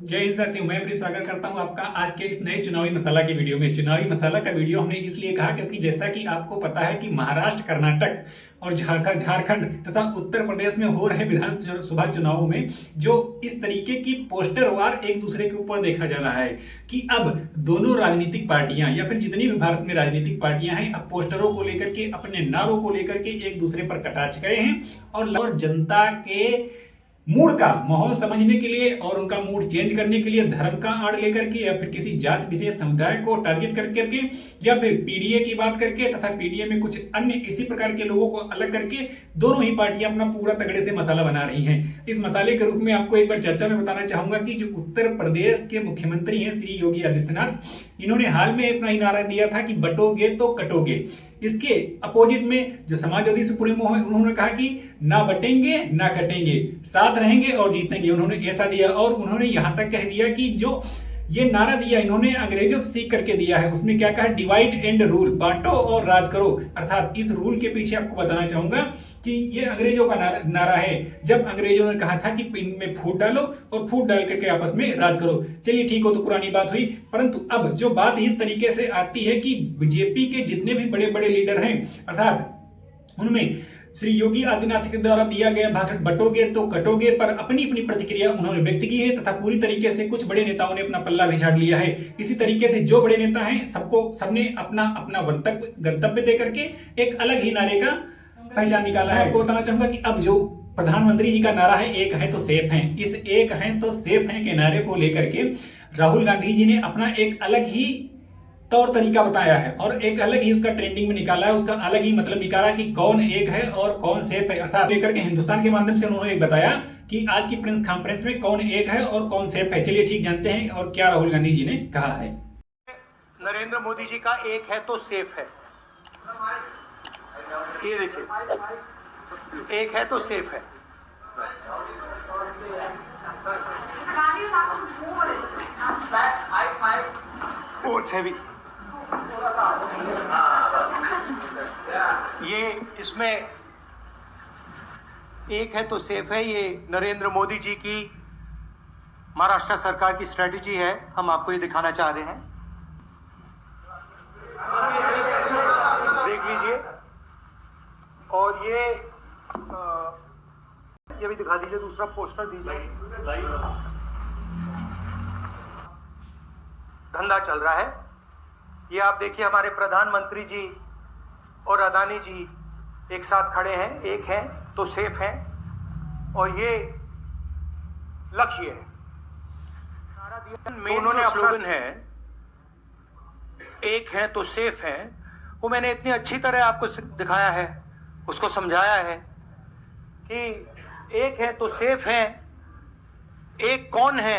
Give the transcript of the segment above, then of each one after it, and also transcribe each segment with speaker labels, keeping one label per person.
Speaker 1: जय हिंद साथियों, मैं भी स्वागत करता हूं आपका आज के इस नए चुनावी मसाला की वीडियो में। चुनावी मसाला का वीडियो हमने इसलिए कहा क्योंकि जैसा कि आपको पता है कि महाराष्ट्र, कर्नाटक और झारखंड तथा उत्तर प्रदेश में हो रहे विधानसभा चुनावों में जो इस तरीके की पोस्टर वार एक दूसरे के ऊपर देखा जा रहा है कि अब दोनों राजनीतिक पार्टियां या फिर जितनी भी भारत में राजनीतिक पार्टियां हैं अब पोस्टरों को लेकर के, अपने नारों को लेकर के एक दूसरे पर कटाक्ष करे हैं और जनता के मूड का माहौल समझने के लिए और उनका मूड चेंज करने के लिए धर्म का आड़ लेकर के या फिर किसी जात विशेष समुदाय को टारगेट करके या फिर पीडीए की बात करके तथा पीडीए में कुछ अन्य इसी प्रकार के लोगों को अलग करके दोनों ही पार्टियां अपना पूरा तगड़े से मसाला बना रही हैं। इस मसाले के रूप में आपको एक बार चर्चा में बताना चाहूंगा कि जो उत्तर प्रदेश के मुख्यमंत्री हैं श्री योगी आदित्यनाथ, इन्होंने हाल में अपना नारा दिया था कि बटोगे तो कटोगे। इसके अपोजिट में जो समाजवादी सुप्रीमो है उन्होंने कहा कि ना बटेंगे ना कटेंगे, साथ रहेंगे और जीतेंगे। उन्होंने ऐसा दिया और उन्होंने यहां तक कह दिया कि जो ये नारा दिया इन्होंने अंग्रेजों से सीख करके दिया है। उसमें क्या कहा, डिवाइड एंड रूल, बांटो और राज करो। अर्थात इस रूल के पीछे आपको बताना चाहूंगा कि ये अंग्रेजों का नारा है, जब अंग्रेजों ने कहा था कि पिन में फूट डालो और फूट डाल करके आपस में राज करो। चलिए ठीक हो, तो पुरानी बात हुई, परंतु अब जो बात इस तरीके से आती है कि बीजेपी के जितने भी बड़े बड़े लीडर हैं, अर्थात उनमें श्री योगी आदित्यनाथ के द्वारा दिया गया भाषण बटोगे तो कटोगे पर अपनी अपनी प्रतिक्रिया उन्होंने व्यक्त की है तथा पूरी तरीके से कुछ बड़े नेताओं ने अपना पल्ला भी झाड़ लिया है। इसी तरीके से जो बड़े नेता हैं सबने अपना अपना गंतव्य दे करके एक अलग ही नारे का पहचान निकाला है। आपको बताना चाहूंगा कि अब जो प्रधानमंत्री जी का नारा है, एक है तो सेफ है, इस एक है तो सेफ है के नारे को लेकर के राहुल गांधी जी ने अपना एक अलग ही तौर तरीका बताया है और एक अलग ही उसका ट्रेंडिंग में निकाला है। उसका अलग ही मतलब निकाला कि कौन एक है और कौन सेफ है। अर्थात लेकर के हिंदुस्तान के माध्यम से उन्होंने बताया कि आज की प्रेस कॉन्फ्रेंस में कौन एक है और कौन सेफ है। चलिए ठीक जानते हैं और क्या राहुल गांधी जी ने कहा है।
Speaker 2: नरेंद्र मोदी जी का एक है तो सेफ है, ये देखिए, एक है तो सेफ है। ये इसमें एक है तो सेफ है, ये नरेंद्र मोदी जी की महाराष्ट्र सरकार की स्ट्रेटेजी है। हम आपको ये दिखाना चाह रहे हैं, देख लीजिए। और ये भी दिखा दीजिए, दूसरा पोस्टर दीजिए। धंधा चल रहा है, ये आप देखिए, हमारे प्रधानमंत्री जी और अदानी जी एक साथ खड़े हैं, एक हैं तो सेफ हैं, और ये लक्ष्य है। उन्होंने स्लोगन है एक है तो सेफ है, वो मैंने इतनी अच्छी तरह आपको दिखाया है, उसको समझाया है कि एक है तो सेफ है। एक कौन है?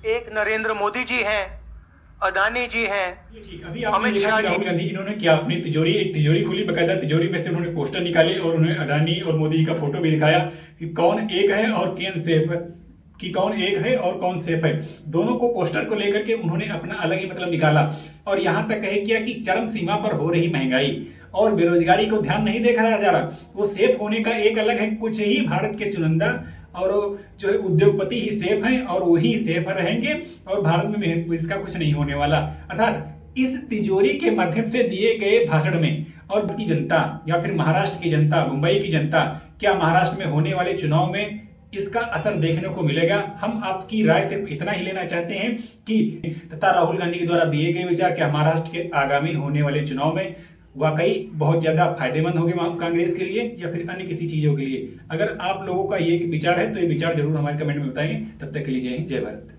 Speaker 2: एक नरेंद्र मोदी जी हैं, अदानी जी हैं,
Speaker 1: अभी अमित शाह जी। राहुल गांधी जी इन्होंने क्या अपनी एक तिजोरी खोली, बकायदा तिजोरी में से उन्होंने पोस्टर निकाले और उन्हें अदानी और मोदी का फोटो भी दिखाया कि कौन एक है और कौन एक है और कौन सेफ है। दोनों को पोस्टर को लेकर के उन्होंने अपना अलग ही मतलब निकाला और यहां तक कह किया कि चरम सीमा पर हो रही महंगाई और बेरोजगारी को ध्यान नहीं देखा जा रहा। वो सेफ होने का एक अलग है, कुछ ही भारत के चुनिंदा और जो उद्योगपति ही सेफ हैं और वही सेफ रहेंगे और भारत में इसका कुछ नहीं होने वाला। अर्थात इस तिजोरी के माध्यम से दिए गए भाषण में और की जनता या फिर महाराष्ट्र की जनता, मुंबई की जनता, क्या महाराष्ट्र में होने वाले चुनाव में इसका असर देखने को मिलेगा? हम आपकी राय से इतना ही लेना चाहते हैं कि तथा राहुल गांधी के द्वारा दिए गए विचार क्या महाराष्ट्र के आगामी होने वाले चुनाव में वाकई बहुत ज्यादा फायदेमंद होंगे कांग्रेस के लिए या फिर अन्य किसी चीजों के लिए? अगर आप लोगों का ये विचार है तो ये विचार जरूर हमारे कमेंट में बताएं। तब तक के लिए जय हिंद, जय भारत।